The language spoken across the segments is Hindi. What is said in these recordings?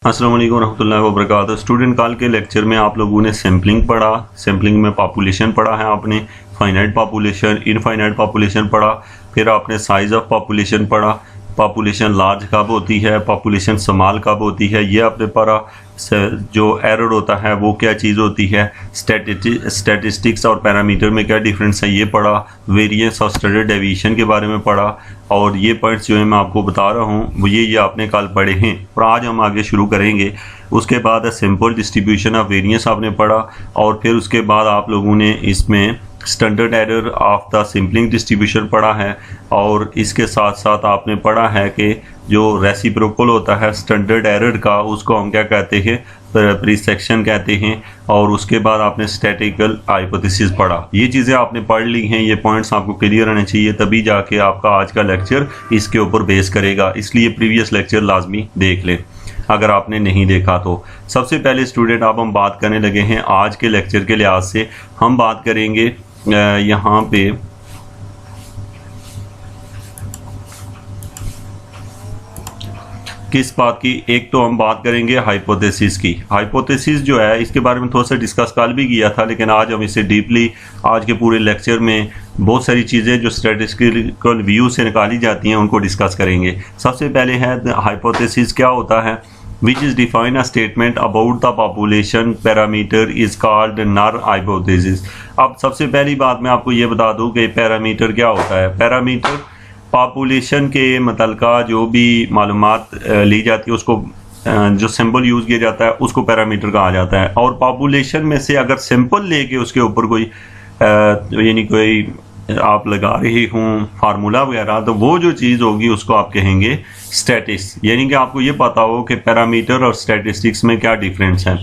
अस्सलाम वालेकुम रहमतुल्लाहि व बरकातहू। स्टूडेंट, कल के लेक्चर में आप लोगों ने सैम्पलिंग पढ़ा, सैम्पलिंग में पॉपुलेशन पढ़ा है आपने, फाइनाइट पॉपुलेशन, इनफाइनाइट पॉपुलेशन पढ़ा, फिर आपने साइज़ ऑफ पॉपुलेशन पढ़ा, पॉपुलेशन लार्ज कब होती है, पॉपुलेशन स्मॉल कब होती है, ये आपने पढ़ा। जो एरर होता है वो क्या चीज़ होती है, स्टैटिस्टिक्स और पैरामीटर में क्या डिफरेंस है ये पढ़ा, वेरिएंस और स्टैंडर्ड डेविएशन के बारे में पढ़ा। और ये पॉइंट्स जो है मैं आपको बता रहा हूँ ये आपने कल पढ़े हैं और आज हम आगे शुरू करेंगे। उसके बाद सिंपल डिस्ट्रीब्यूशन ऑफ वेरिएंस आपने पढ़ा और फिर उसके बाद आप लोगों ने इसमें standard error of the sampling distribution पढ़ा है। और इसके साथ साथ आपने पढ़ा है कि जो रेसिप्रोकल होता है स्टैंडर्ड एरर का, उसको हम क्या कहते हैं, प्रीसेक्शन कहते हैं। और उसके बाद आपने स्टैटिकल हाइपोथेसिस पढ़ा। ये चीज़ें आपने पढ़ ली हैं, ये पॉइंट्स आपको क्लियर होने चाहिए, तभी जाके आपका आज का लेक्चर इसके ऊपर बेस करेगा। इसलिए प्रीवियस लेक्चर लाजमी देख लें अगर आपने नहीं देखा तो। सबसे पहले स्टूडेंट अब हम बात करने लगे हैं आज के लेक्चर के लिहाज से। हम बात करेंगे यहाँ पे किस बात की। एक तो हम बात करेंगे हाइपोथेसिस की। हाइपोथेसिस जो है इसके बारे में थोड़ा सा डिस्कस कल भी किया था, लेकिन आज हम इसे डीपली आज के पूरे लेक्चर में बहुत सारी चीज़ें जो स्टैटिस्टिकल व्यू से निकाली जाती हैं उनको डिस्कस करेंगे। सबसे पहले है हाइपोथेसिस क्या होता है। Which is define a statement about the population parameter is called null hypothesis। अब सबसे पहली बात मैं आपको ये बता दूं कि पैरामीटर क्या होता है। पैरामीटर पॉपुलेशन के मतलका जो भी मालूमात ली जाती है उसको जो सिंबल यूज़ किया जाता है उसको पैरामीटर कहा जाता है। और पॉपुलेशन में से अगर सिंपल लेके उसके ऊपर कोई यानी कोई आप लगा रहे हों फार्मूला वगैरह, तो वो जो चीज़ होगी उसको आप कहेंगे स्टैटिस। यानी कि आपको ये पता हो कि पैरामीटर और स्टैटिस्टिक्स में क्या डिफरेंस है।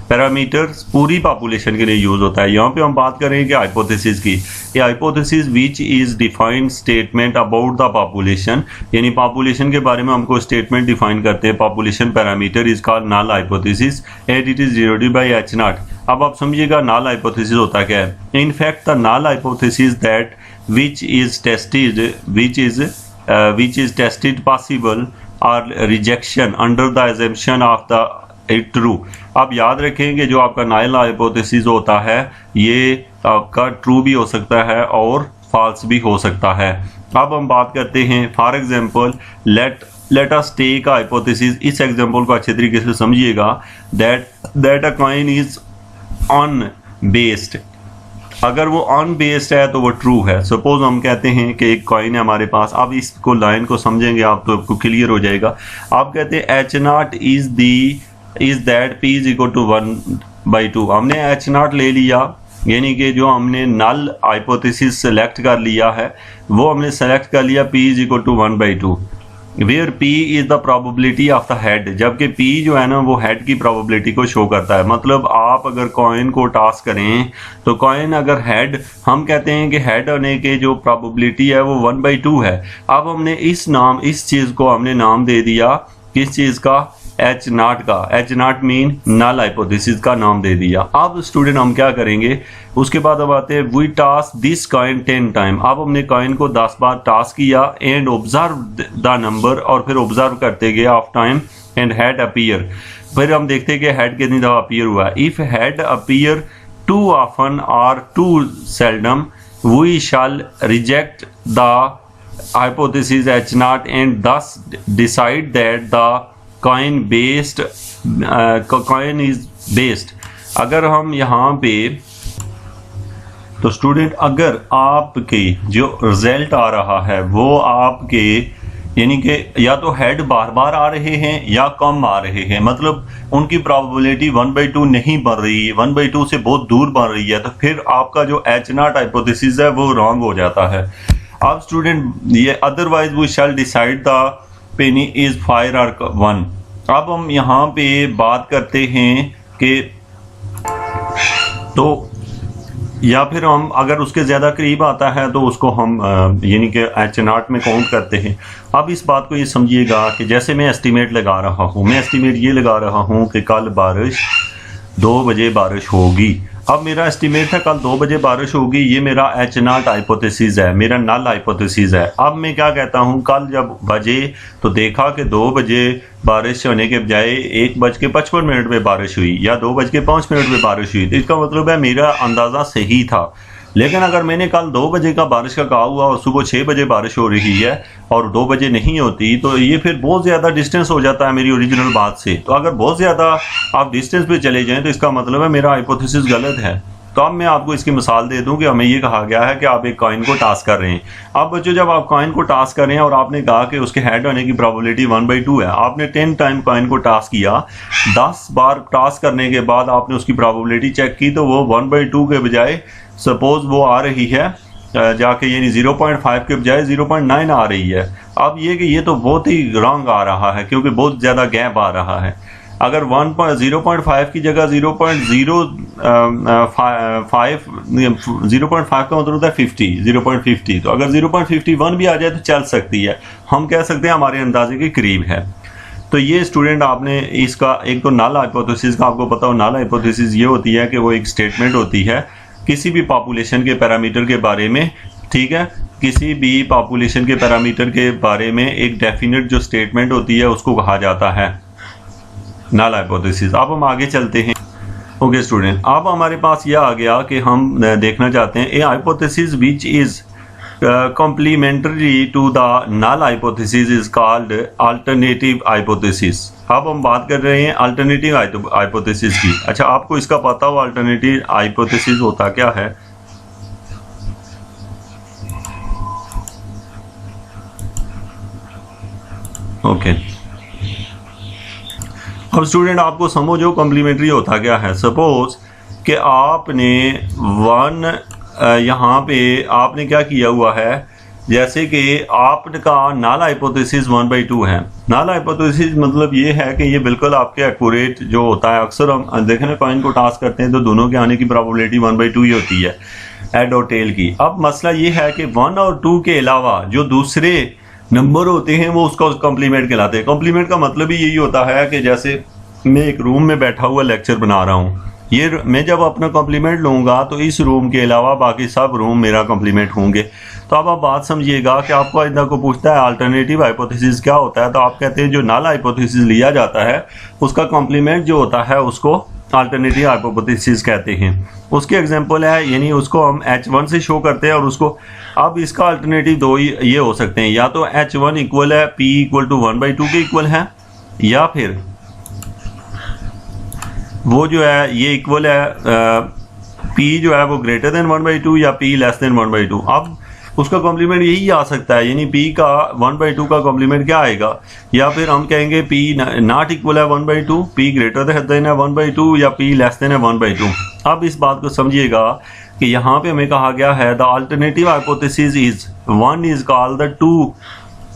पैरामीटर पूरी पॉपुलेशन के लिए यूज़ होता है। यहाँ पे हम बात करेंगे हाइपोथेसिस की। ये hypothesis which is defined statement about the population, यानी पॉपुलेशन के बारे में हमको स्टेटमेंट डिफाइन करते हैं। Population parameter is called null hypothesis and it is denoted by H naught. अब आप समझिएगा नल हाइपोथेसिस होता क्या है। In fact the null hypothesis that which is tested possible और rejection under the assumption of the it true. आप याद रखेंगे जो आपका नल हाइपोथेसिस होता है ये आपका ट्रू भी हो सकता है और फॉल्स भी हो सकता है। अब हम बात करते हैं for example let us take hypothesis. इस एग्जांपल को अच्छे तरीके से समझिएगा। That a coin is unbiased. अगर वो अनबेस्ड है तो वो ट्रू है। सपोज हम कहते हैं कि एक कॉइन है हमारे पास। अब इसको लाइन को समझेंगे आप तो आपको क्लियर हो जाएगा। आप कहते हैं H naught is that P is equal to 1/2। हमने एच नॉट ले लिया, यानी कि जो हमने नल हाइपोथेसिस सेलेक्ट कर लिया है वो हमने सेलेक्ट कर लिया P is equal to 1/2, where P is the probability of the head. जबकि पी जो है ना वो हेड की प्रोबेबिलिटी को शो करता है। मतलब आप अगर कॉइन को टॉस करें तो कॉइन अगर हेड, हम कहते हैं कि हेड होने के जो प्रोबेबिलिटी है वो 1/2 है। अब हमने इस चीज़ को हमने नाम दे दिया किस चीज़ का, एच नॉट का। H naught mean null hypothesis का नाम दे दिया। अब स्टूडेंट हम क्या करेंगे, उसके बाद अब आते हैं we toss this coin 10 time. अब हमने कॉइन को 10 बार टॉस किया एंड ऑब्जर्व द नंबर, और फिर ऑब्जर्व करते गए of time and head appear. फिर हम देखते हैं कि हेड कितनी दफ़ा अपीयर हुआ है। If head appear too often or too seldom we shall reject the hypothesis H naught and thus decide that the coin is based। अगर हम यहाँ पे तो स्टूडेंट अगर आपके जो रिजल्ट आ रहा है वो आपके यानी कि या तो हेड बार बार आ रहे हैं या कम आ रहे हैं, मतलब उनकी प्रोबेबिलिटी 1/2 नहीं बन रही है, 1/2 से बहुत दूर बन रही है, तो फिर आपका जो एच नॉट हाइपोथेसिस है वो रॉन्ग हो जाता है। अब स्टूडेंट ये otherwise we shall decide the penny is 5 और 1। अब हम यहाँ पे बात करते हैं कि तो या फिर हम अगर उसके ज़्यादा करीब आता है तो उसको हम यानी कि एच नॉट में काउंट करते हैं। अब इस बात को ये समझिएगा कि जैसे मैं एस्टीमेट लगा रहा हूँ, मैं एस्टीमेट ये लगा रहा हूँ कि कल बारिश 2 बजे बारिश होगी। अब मेरा एस्टिमेट था कल 2 बजे बारिश होगी, ये मेरा एच नॉट हाइपोथेसिस है, मेरा नल हाइपोथेसिस है। अब मैं क्या कहता हूँ, कल जब बजे तो देखा कि 2 बजे बारिश होने के बजाय 1:55 पे बारिश हुई या 2:05 पे बारिश हुई, तो इसका मतलब है मेरा अंदाज़ा सही था। लेकिन अगर मैंने कल 2 बजे का बारिश का कहा हुआ और सुबह 6 बजे बारिश हो रही है और 2 बजे नहीं होती, तो ये फिर बहुत ज़्यादा डिस्टेंस हो जाता है मेरी ओरिजिनल बात से। तो अगर बहुत ज़्यादा आप डिस्टेंस पे चले जाएं तो इसका मतलब है मेरा हाइपोथेसिस गलत है। तो अब मैं आपको इसकी मिसाल दे दूं कि हमें ये कहा गया है कि आप एक कॉइन को टास कर रहे हैं। अब बच्चों, जब आप कॉइन को टास कर रहे हैं और आपने कहा कि उसके हेड होने की प्रोबेबिलिटी 1/2 है, आपने 10 टाइम कॉइन को टास किया, 10 बार टास करने के बाद आपने उसकी प्रोबेबिलिटी चेक की तो वो 1/2 के बजाय सपोज वो आ रही है जाके, यानी 0.5 के बजाय 0.9 आ रही है। अब ये तो बहुत ही रॉन्ग आ रहा है क्योंकि बहुत ज़्यादा गैप आ रहा है। अगर 0.5 की जगह 0.05 का मतलब होता है 0.50, तो अगर 0.51 भी आ जाए तो चल सकती है, हम कह सकते हैं हमारे अंदाजे के करीब है। तो ये स्टूडेंट आपने इसका एक तो नल हाइपोथेसिस का आपको पता हो, नल हाइपोथेसिस ये होती है कि वो एक स्टेटमेंट होती है किसी भी पॉपुलेशन के पैरामीटर के बारे में, ठीक है, किसी भी पॉपुलेशन के पैरामीटर के बारे में एक डेफिनेट जो स्टेटमेंट होती है उसको कहा जाता है नल हाइपोथेसिस। अब हम आगे चलते हैं। ओके स्टूडेंट, अब हमारे पास यह आ गया कि हम देखना चाहते हैं ए hypothesis which is complementary to the null hypothesis is called alternative hypothesis। अब हम बात कर रहे हैं अल्टरनेटिव हाइपोथेसिस की। अच्छा, आपको इसका पता हो अल्टरनेटिव हाइपोथेसिस होता क्या है? ओके, अब स्टूडेंट आपको समझो कॉम्प्लीमेंट्री होता क्या है। सपोज कि आपने यहाँ पे आपने क्या किया हुआ है, जैसे कि आपका नल हाइपोथेसिस 1/2 है। नल हाइपोथेसिस मतलब ये है कि ये बिल्कुल आपके एक्यूरेट जो होता है। अक्सर हम देखें ना कॉइन को टास करते हैं तो दोनों के आने की प्रोबेबिलिटी 1/2 ही होती है, हेड और टेल की। अब मसला ये है कि 1 और 2 के अलावा जो दूसरे नंबर होते हैं वो उसका कॉम्प्लीमेंट कहलाते हैं। कॉम्प्लीमेंट का मतलब ही यही होता है कि जैसे मैं एक रूम में बैठा हुआ लेक्चर बना रहा हूँ, ये मैं जब अपना कॉम्प्लीमेंट लूँगा तो इस रूम के अलावा बाकी सब रूम मेरा कॉम्प्लीमेंट होंगे। तो अब आप बात समझिएगा कि आपको आइंदा को पूछता है अल्टरनेटिव हाइपोथेसिस क्या होता है, तो आप कहते हैं जो नल हाइपोथेसिस लिया जाता है उसका कॉम्प्लीमेंट जो होता है उसको अल्टरनेटिव हाइपोथेसिस कहते हैं। उसके एग्जांपल है, यानी उसको हम H1 से शो करते हैं और उसको, अब इसका अल्टरनेटिव दो ही ये हो सकते हैं, या तो H1 इक्वल है P इक्वल टू 1/2 के इक्वल है, या फिर वो जो है ये इक्वल है P जो है वो ग्रेटर देन 1/2 या P लेस देन 1/2। अब उसका कॉम्प्लीमेंट यही आ सकता है, यानी P का 1/2 का कॉम्प्लीमेंट क्या आएगा, या फिर हम कहेंगे P नॉट इक्वल है 1/2, P ग्रेटर देन है 1/2 या P लेस देन है 1/2। अब इस बात को समझिएगा कि यहाँ पे हमें कहा गया है the alternative hypothesis is one is called the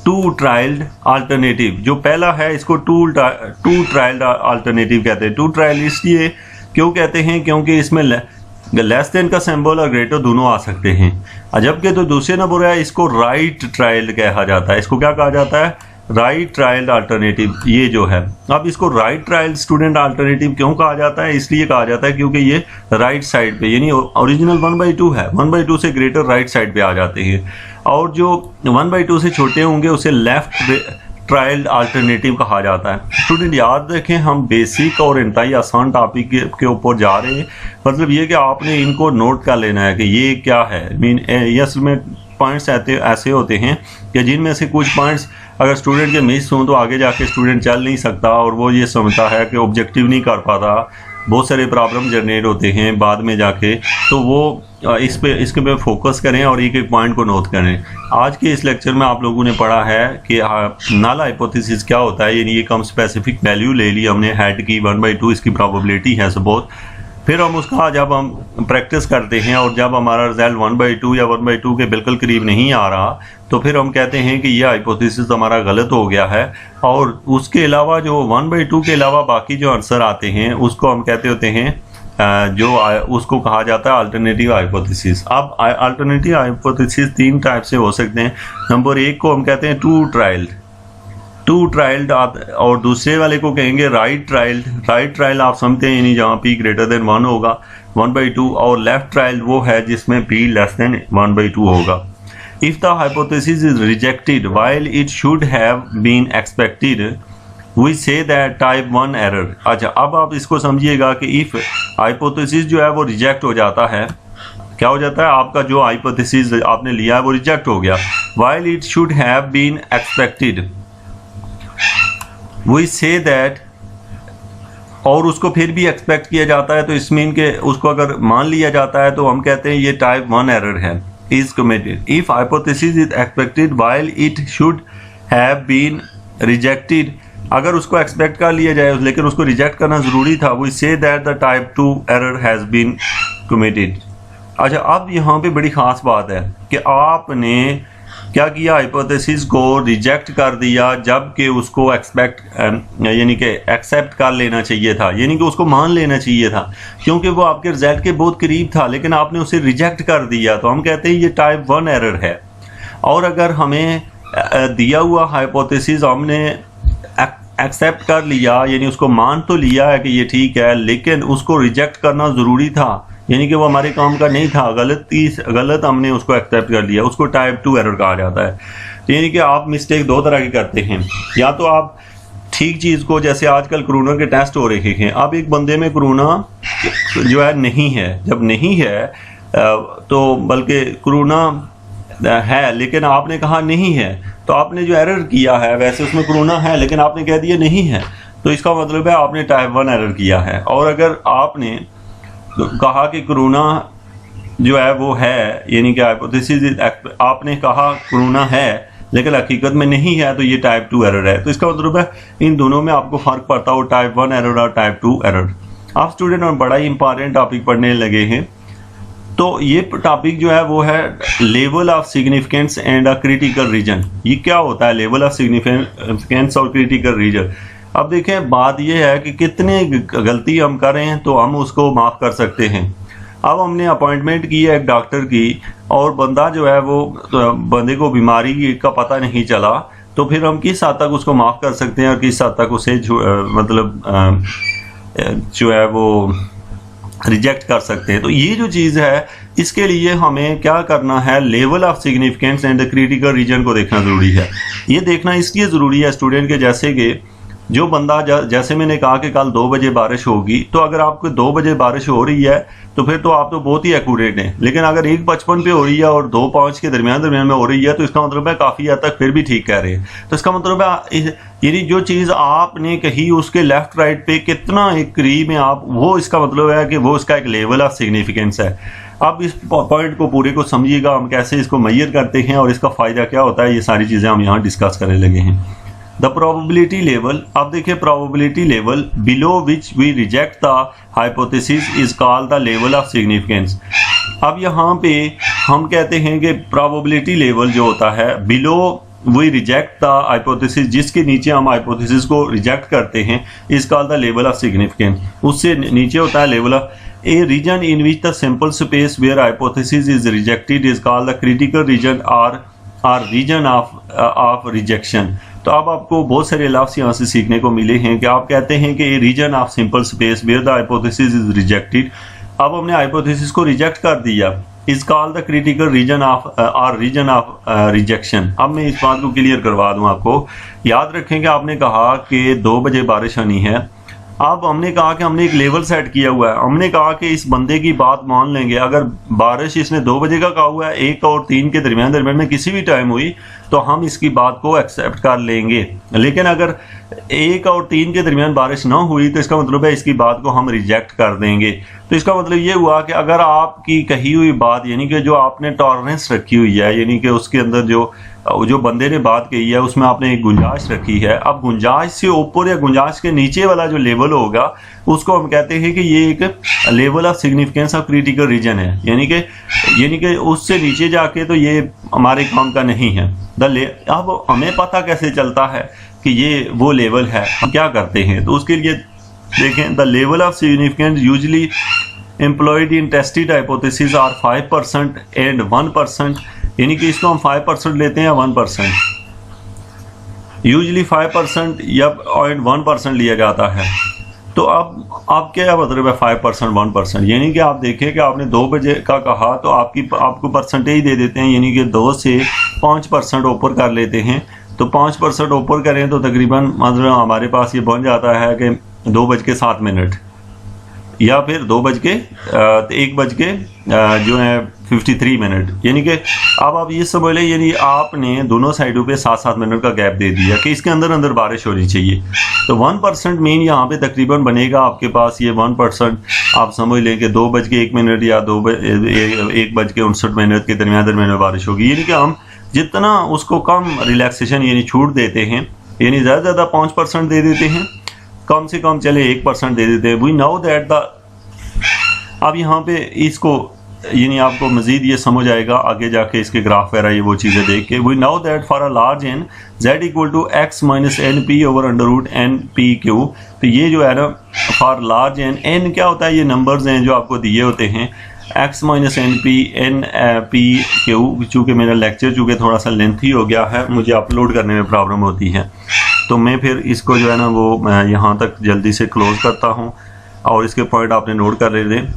two tailed alternative. जो पहला है इसको टू ट्रायल्ड अल्टरनेटिव कहते हैं। टू ट्रायल इसलिए क्यों कहते हैं, क्योंकि इसमें लेस देन का सिंबल और ग्रेटर दोनों आ सकते हैं। जबकि तो दूसरे नंबर है इसको राइट ट्रायल कहा जाता है। इसको क्या कहा जाता है, राइट ट्रायल अल्टरनेटिव, ये जो है। अब इसको राइट ट्रायल स्टूडेंट अल्टरनेटिव क्यों कहा जाता है, इसलिए कहा जाता है क्योंकि ये राइट साइड पे, यानी ओरिजिनल 1/2 है, 1/2 से ग्रेटर राइट साइड पे आ जाते हैं, और जो 1/2 से छोटे होंगे उसे लेफ्ट ट्रायल अल्टरनेटिव कहा जाता है। स्टूडेंट याद रखें, हम बेसिक और इंतहाई आसान टॉपिक के ऊपर जा रहे हैं। मतलब ये कि आपने इनको नोट कर लेना है कि ये क्या है। मीन यस में पॉइंट्स ऐसे होते हैं कि जिनमें से कुछ पॉइंट्स अगर स्टूडेंट के मिस हों तो आगे जाके स्टूडेंट चल नहीं सकता और वो ये समझता है कि ऑब्जेक्टिव नहीं कर पाता, बहुत सारे प्रॉब्लम जनरेट होते हैं बाद में जाके। तो वो इसके पे फोकस करें और एक एक पॉइंट को नोट करें। आज के इस लेक्चर में आप लोगों ने पढ़ा है कि नल हाइपोथेसिस क्या होता है, यानी एक हम स्पेसिफिक वैल्यू ले ली हमने, हेड की 1/2 इसकी प्रोबेबिलिटी है सपोज। फिर हम उसका जब हम प्रैक्टिस करते हैं और जब हमारा रिजल्ट 1/2 या 1/2 के बिल्कुल करीब नहीं आ रहा, तो फिर हम कहते हैं कि यह हाइपोथेसिस हमारा गलत हो गया है। और उसके अलावा जो 1/2 के अलावा बाकी जो आंसर आते हैं उसको हम कहते होते हैं उसको कहा जाता है अल्टरनेटिव हाइपोथेसिस। अब अल्टरनेटिव हाइपोथेसिस 3 टाइप से हो सकते हैं। नंबर 1 को हम कहते हैं टू टू ट्रायल्ड और दूसरे वाले को कहेंगे राइट ट्रायल्ड। राइट ट्रायल आप समझते हैं यानी जहाँ p ग्रेटर देन 1 होगा 1/2, और लेफ्ट ट्रायल वो है जिसमें p लेस देन 1/2 होगा। If the hypothesis is rejected while it should have been expected we say that type 1 error. अच्छा, अब आप इसको समझिएगा कि इफ हाइपोथेसिस जो है वो रिजेक्ट हो जाता है, क्या हो जाता है, आपका जो हाइपोथेसिस आपने लिया है वो रिजेक्ट हो गया, while it should have been expected we say that, और उसको फिर भी एक्सपेक्ट किया जाता है, तो इसमें इनके उसको अगर मान लिया जाता है तो हम कहते हैं ये टाइप 1 एरर है, is committed. If hypothesis is expected while it should have been rejected, अगर उसको एक्सपेक्ट कर लिया जाए लेकिन उसको रिजेक्ट करना जरूरी था, we say that the type 2 error has been committed. अच्छा, अब यहाँ पे बड़ी खास बात है कि आपने क्या किया, हाइपोथेसिस को रिजेक्ट कर दिया जबकि उसको एक्सपेक्ट यानी कि एक्सेप्ट कर लेना चाहिए था, यानी कि उसको मान लेना चाहिए था, क्योंकि वो आपके रिजल्ट के बहुत करीब था, लेकिन आपने उसे रिजेक्ट कर दिया, तो हम कहते हैं ये टाइप 1 एरर है। और अगर हमें दिया हुआ हाइपोथेसिस हमने एक्सेप्ट कर लिया, यानी उसको मान तो लिया है कि ये ठीक है, लेकिन उसको रिजेक्ट करना ज़रूरी था, यानी कि वो हमारे काम का नहीं था, गलत हमने उसको एक्सेप्ट कर लिया, उसको टाइप 2 एरर कहा जाता है। यानी कि आप मिस्टेक दो तरह की करते हैं, या तो आप ठीक चीज़ को, जैसे आजकल कोरोना के टेस्ट हो रहे हैं, अब एक बंदे में कोरोना जो है नहीं है, जब नहीं है तो बल्कि कोरोना है लेकिन आपने कहा नहीं है, तो आपने जो एरर किया है, वैसे उसमें कोरोना है लेकिन आपने कह दिया नहीं है, तो इसका मतलब है आपने टाइप 1 एरर किया है। और अगर आपने कहा कि कोरोना जो है वो है, यानी कि हाइपोथेसिस आपने कहा कोरोना है लेकिन हकीकत में नहीं है, तो ये टाइप 2 एरर है। तो इसका मतलब है इन दोनों में आपको फर्क पड़ता हो, टाइप 1 एरर और टाइप 2 एरर। आप स्टूडेंट और बड़ा ही इंपॉर्टेंट टॉपिक पढ़ने लगे हैं, तो ये टॉपिक जो है वो है level of significance and a critical reason. ये क्या होता है लेवल ऑफ सिग्निफिकेंस और क्रिटिकल रीजन? अब देखें, बात ये है कि कितने गलती हम करें तो हम उसको माफ़ कर सकते हैं। अब हमने अपॉइंटमेंट की है एक डॉक्टर की, और बंदा जो है वो बंदे को बीमारी का पता नहीं चला, तो फिर हम किस हद तक उसको माफ़ कर सकते हैं और किस हद तक उसे मतलब जो है वो रिजेक्ट कर सकते हैं। तो ये जो चीज़ है, इसके लिए हमें क्या करना है, level of significance and the critical reason को देखना ज़रूरी है। ये देखना इसलिए ज़रूरी है स्टूडेंट के, जैसे कि जो बंदा जैसे मैंने कहा कि कल 2 बजे बारिश होगी, तो अगर आपको 2 बजे बारिश हो रही है तो फिर तो आप तो बहुत ही एक्यूरेट हैं, लेकिन अगर 1:55 पे हो रही है और 2:05 के दरमियान में हो रही है, तो इसका मतलब है काफ़ी हद तक फिर भी ठीक कह रहे हैं। तो इसका मतलब है यानी जो चीज़ आपने कही उसके लेफ्ट राइट पे कितना एक करीब में आप, वो इसका मतलब है कि वो इसका एक लेवल ऑफ सिग्निफिकेंस है। अब इस पॉइंट को पूरे को समझिएगा, हम कैसे इसको मेजर करते हैं और इसका फ़ायदा क्या होता है, ये सारी चीज़ें हम यहाँ डिस्कस करने लगे हैं। द प्रोबेबिलिटी लेवल, अब देखिए probability level below which we reject the hypothesis is called the level of significance. अब यहाँ पे हम कहते हैं कि प्रोबेबिलिटी लेवल जो होता है below we reject the hypothesis, जिसके नीचे हम हाइपोथेसिस को रिजेक्ट करते हैं, is called the level of significance. उससे नीचे होता है level of a region in which the simple space where hypothesis is rejected is called the critical region और रीजन ऑफ रिजेक्शन। तो अब आपको बहुत सारे लफ्ज़ यहाँ से सीखने को मिले हैं कि आप कहते हैं कि region of simple space where the hypothesis is rejected. अब हमने हाइपोथेसिस को रिजेक्ट कर दिया, is called the critical region of और रीजन ऑफ रिजेक्शन। अब मैं इस बात को क्लियर करवा दूँ आपको। याद रखें कि आपने कहा कि 2 बजे बारिश आनी है। अब हमने कहा कि हमने एक लेवल सेट किया हुआ है, हमने कहा कि इस बंदे की बात मान लेंगे, अगर बारिश इसने 2 बजे का कहा हुआ है, 1 और 3 के दरमियान में किसी भी टाइम हुई, तो हम इसकी बात को एक्सेप्ट कर लेंगे। लेकिन अगर 1 और 3 के दरमियान बारिश ना हुई, तो इसका मतलब है इसकी बात को हम रिजेक्ट कर देंगे। तो इसका मतलब ये हुआ कि अगर आपकी कही हुई बात, यानी कि जो आपने टॉलरेंस रखी हुई है, यानी कि उसके अंदर जो बंदे ने बात कही है उसमें आपने एक गुंजाइश रखी है, अब गुंजाइश से ऊपर या गुंजाइश के नीचे वाला जो लेवल होगा उसको हम कहते हैं कि ये एक level of significance of critical reason है, यानी कि उससे नीचे जाके तो ये हमारे काम का नहीं है। अब हमें पता कैसे चलता है कि ये वो लेवल है, हम क्या करते हैं, तो उसके लिए देखें, the level of significance usually employed in tested hypothesis are 5% and 1%, यानी कि इसको हम 5% लेते हैं या 1%। यूजली 5% या 0.1% लिया जाता है। तो अब आप क्या मतलब है 5% 1%, यानी कि आप देखें कि आपने 2 बजे का कहा तो आपको परसेंटेज दे देते हैं, यानी कि 2 से 5% ऊपर कर लेते हैं। तो 5% ऊपर करें तो तकरीबन मतलब हमारे पास ये बन जाता है कि 2:07 या फिर 1 बज के जो है 53 मिनट, यानी कि अब आप ये समझ लें, यानी आपने दोनों साइडों पे 7-7 मिनट का गैप दे दिया कि इसके अंदर अंदर बारिश होनी चाहिए। तो 1% मीन यहाँ पे तकरीबन बनेगा आपके पास ये 1%, आप समझ लें कि 2:01 या 1:59 के दरमियान में बारिश होगी। यानी कि हम जितना उसको कम रिलैक्सेशन यानी छूट देते हैं, यानी ज़्यादा 5% दे देते हैं, कम से कम चले 1% दे देते हैं। वी नो दैट द, अब यहाँ पे इसको यानी आपको मजीद ये समझ आएगा आगे जाके इसके ग्राफ वगैरह ये वो चीज़ें देख के। We know that for a large N z equal to x minus N P over under root N P Q. तो ये जो है ना फॉर लार्ज एन क्या होता है, ये नंबर्स हैं जो आपको दिए होते हैं, x minus N P Q. चूँकि मेरा लेक्चर चूँकि थोड़ा सा लेंथी हो गया है, मुझे अपलोड करने में प्रॉब्लम होती है, तो मैं फिर इसको जो है ना वो यहाँ तक जल्दी से क्लोज करता हूँ और इसके पॉइंट आपने नोट कर लेते हैं।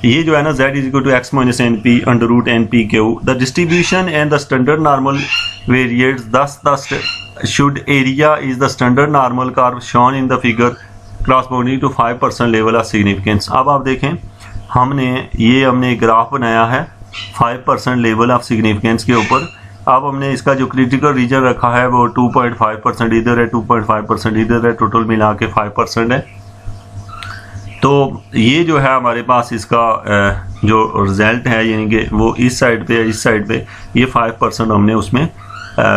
ये जो है ना z is equal to x minus N p under root N P q. The distribution and the standard normal variates, thus the shaded area is the standard normal curve shown in the figure corresponding to 5% level of significance. अब आप देखें हमने एक ग्राफ बनाया है 5% लेवल ऑफ सिग्निफिकेंस के ऊपर। अब हमने इसका जो क्रिटिकल रीजन रखा है वो 2.5% इधर है, 2.5% इधर है, टोटल मिला के 5% है। तो ये जो है हमारे पास इसका जो रिजल्ट है, यानी कि वो इस साइड पे ये 5% हमने उसमें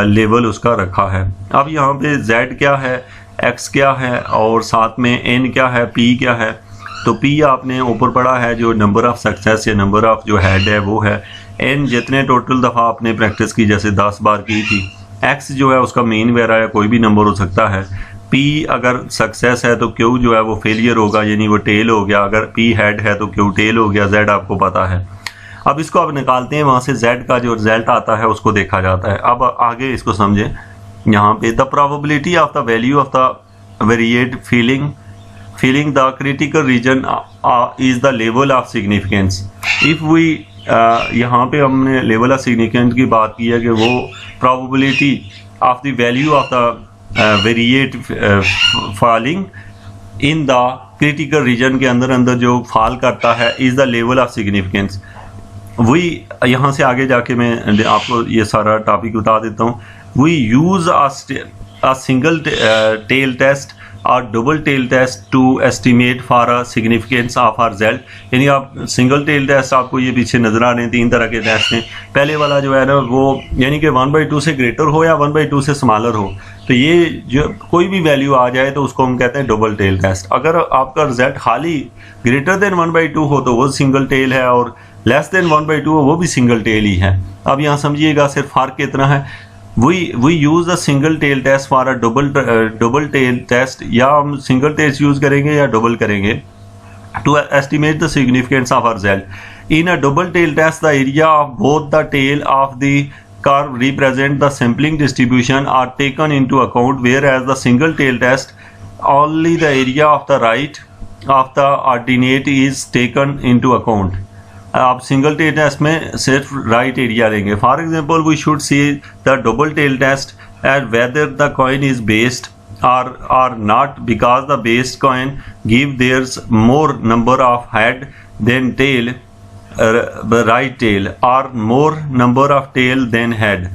लेवल उसका रखा है। अब यहाँ पे z क्या है, x क्या है और साथ में n क्या है, p क्या है। तो p आपने ऊपर पढ़ा है जो नंबर ऑफ सक्सेस या नंबर ऑफ जो हेड है वो है, n जितने टोटल दफ़ा आपने प्रैक्टिस की जैसे 10 बार की थी, x जो है उसका मेन वगैरह है, कोई भी नंबर हो सकता है, p अगर सक्सेस है तो q जो है वो फेलियर होगा यानी वो टेल हो गया, अगर p हेड है तो q टेल हो गया, z आपको पता है। अब इसको आप निकालते हैं, वहाँ से z का जो रिजल्ट आता है उसको देखा जाता है। अब आगे इसको समझें, यहाँ पे the probability of the value of the variate feeling the critical region is the level of significance. If we यहाँ पे हमने लेवल ऑफ सिग्निफिकेंस की बात की है कि वो probability of the value of the variate falling in the critical reason के अंदर जो फॉल करता है is the level of significance. वही यहाँ से आगे जाके मैं आपको ये सारा टॉपिक बता देता हूँ। We use a single tail test or double tail test to estimate for a significance of our result. यानी आप सिंगल टेल टेस्ट आपको ये पीछे नजर आ रहे हैं, 3 तरह के टेस्ट हैं। पहले वाला जो है ना वो यानी कि 1/2 से ग्रेटर हो या 1/2 से स्मॉलर हो, तो ये जो कोई भी वैल्यू आ जाए तो उसको हम कहते हैं डबल टेल टेस्ट। अगर आपका रिजल्ट खाली ग्रेटर देन 1/2 हो तो वो सिंगल टेल है और लेस देन 1/2 हो वो भी सिंगल टेल ही है। अब यहाँ समझिएगा सिर्फ फ़र्क कितना है। we use a single tail test for a double tail test, या हम सिंगल टेस्ट यूज करेंगे या डबल करेंगे to estimate the significance of a result. In a double tail test, the area of both the tail of the curve represent the sampling distribution are taken into account, whereas the single tail test only the area of the right of the ordinate is taken into account. आप सिंगल टेल टेस्ट में सिर्फ राइट एरिया लेंगे। For example we should see the double tail test at whether the coin is based or not, because the based coin give there's more number of head than tail, right tail, or more number of tail than head.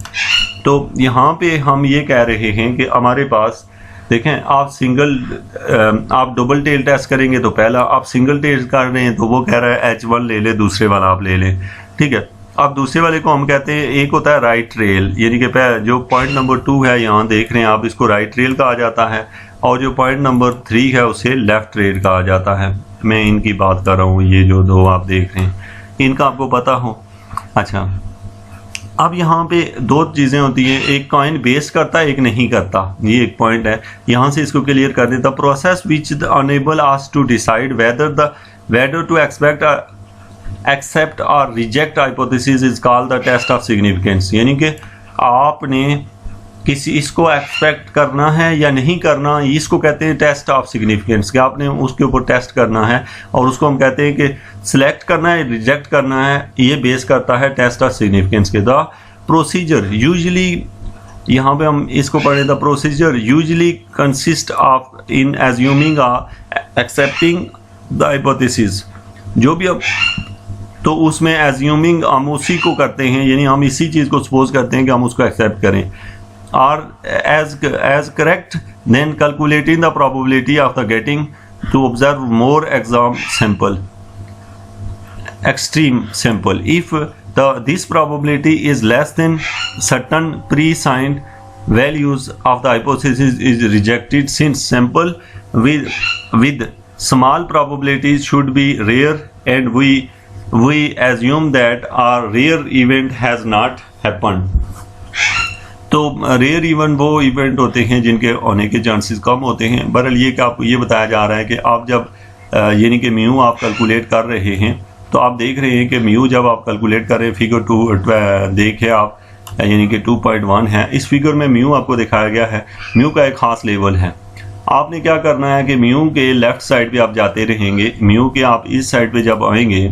तो यहाँ पे हम ये कह रहे हैं कि हमारे पास देखें, आप डबल टेल टेस्ट करेंगे तो पहला आप सिंगल टेस्ट कर रहे हैं तो वो कह रहा है H1 ले ले, दूसरे वाला आप ले लें, ठीक है। अब दूसरे वाले को हम कहते हैं, एक होता है राइट ट्रेल, यानी कि जो पॉइंट नंबर 2 है यहाँ देख रहे हैं आप, इसको राइट ट्रेल कहा जाता है, और जो पॉइंट नंबर 3 है उसे लेफ्ट ट्रेल कहा जाता है। मैं इनकी बात कर रहा हूँ, ये जो 2 आप देख रहे हैं इनका आपको पता हो। अच्छा, अब यहाँ पे 2 चीज़ें होती हैं, एक कॉइन बेस करता है, एक नहीं करता, ये एक पॉइंट है, यहाँ से इसको क्लियर कर देता। Process which enable us to decide whether to accept or reject hypothesis is called the test of significance. यानी कि आपने किसी इसको एक्सपेक्ट करना है या नहीं करना, इसको कहते हैं टेस्ट ऑफ सिग्निफिकेंस, कि आपने उसके ऊपर टेस्ट करना है और उसको हम कहते हैं कि सिलेक्ट करना है, रिजेक्ट करना है, ये बेस करता है टेस्ट ऑफ सिग्निफिकेंस के। द प्रोसीजर यूजली, यहाँ पे हम इसको पढ़े, the procedure usually consist of in assuming accepting the hypothesis, जो भी अब तो उसमें एज्यूमिंग हम उसी को करते हैं, यानी हम इसी चीज़ को सपोज करते हैं कि हम उसको एक्सेप्ट करें, और as correct then calculating the probability of the getting to observe more exam sample extreme sample if this probability is less than certain pre-assigned values of the hypothesis is rejected, since sample with small probabilities should be rare and we assume that a rare event has not happened। तो रेयर इवेंट वो इवेंट होते हैं जिनके होने के चांसेस कम होते हैं। बहरहाल ये कि आपको ये बताया जा रहा है कि आप जब यानी कि म्यू आप कैलकुलेट कर रहे हैं तो आप देख रहे हैं कि म्यू जब आप कैलकुलेट कर रहे हैं, फिगर 2 देखें आप, यानी कि 2.1 है, इस फिगर में म्यू आपको दिखाया गया है। म्यू का एक ख़ास लेवल है। आपने क्या करना है कि म्यू के लेफ़्ट साइड पे आप जाते रहेंगे, म्यू के आप इस साइड पे जब आएंगे,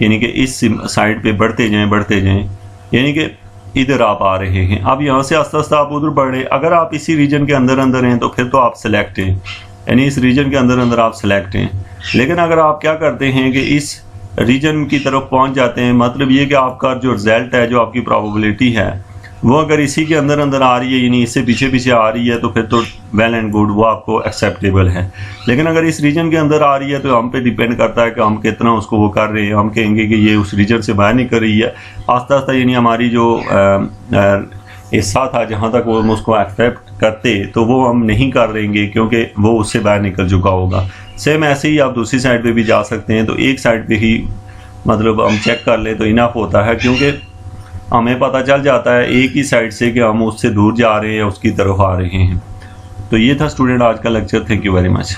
यानी कि इस साइड पे बढ़ते जाएं, यानी कि इधर आप आ रहे हैं। अब यहाँ से आस्ता आस्ता आप उधर बढ़ रहे हैं। अगर आप इसी रीजन के अंदर हैं तो फिर तो आप सेलेक्ट हैं, यानी इस रीजन के अंदर आप सेलेक्ट हैं। लेकिन अगर आप क्या करते हैं कि इस रीजन की तरफ पहुंच जाते हैं, मतलब ये कि आपका जो रिजल्ट है, जो आपकी प्रोबेबिलिटी है, वो अगर इसी के अंदर आ रही है, यानी इससे पीछे आ रही है, तो फिर तो वेल एंड गुड, वो आपको एक्सेप्टेबल है। लेकिन अगर इस रीजन के अंदर आ रही है तो हम पे डिपेंड करता है कि हम कितना उसको वो कर रहे हैं। हम कहेंगे कि ये उस रीजन से बाहर निकल रही है आस्ता आस्ता, यानी हमारी जो हिस्सा था जहाँ तक वो हम उसको एक्सेप्ट करते, तो वो हम नहीं कर रहेंगे क्योंकि वो उससे बाहर निकल चुका होगा। सेम ऐसे ही आप दूसरी साइड पे भी जा सकते हैं। तो एक साइड पे ही मतलब हम चेक कर लें तो इनफ होता है, क्योंकि हमें पता चल जाता है एक ही साइड से कि हम उससे दूर जा रहे हैं या उसकी तरफ आ रहे हैं। तो ये था स्टूडेंट आज का lecture. Thank you very much.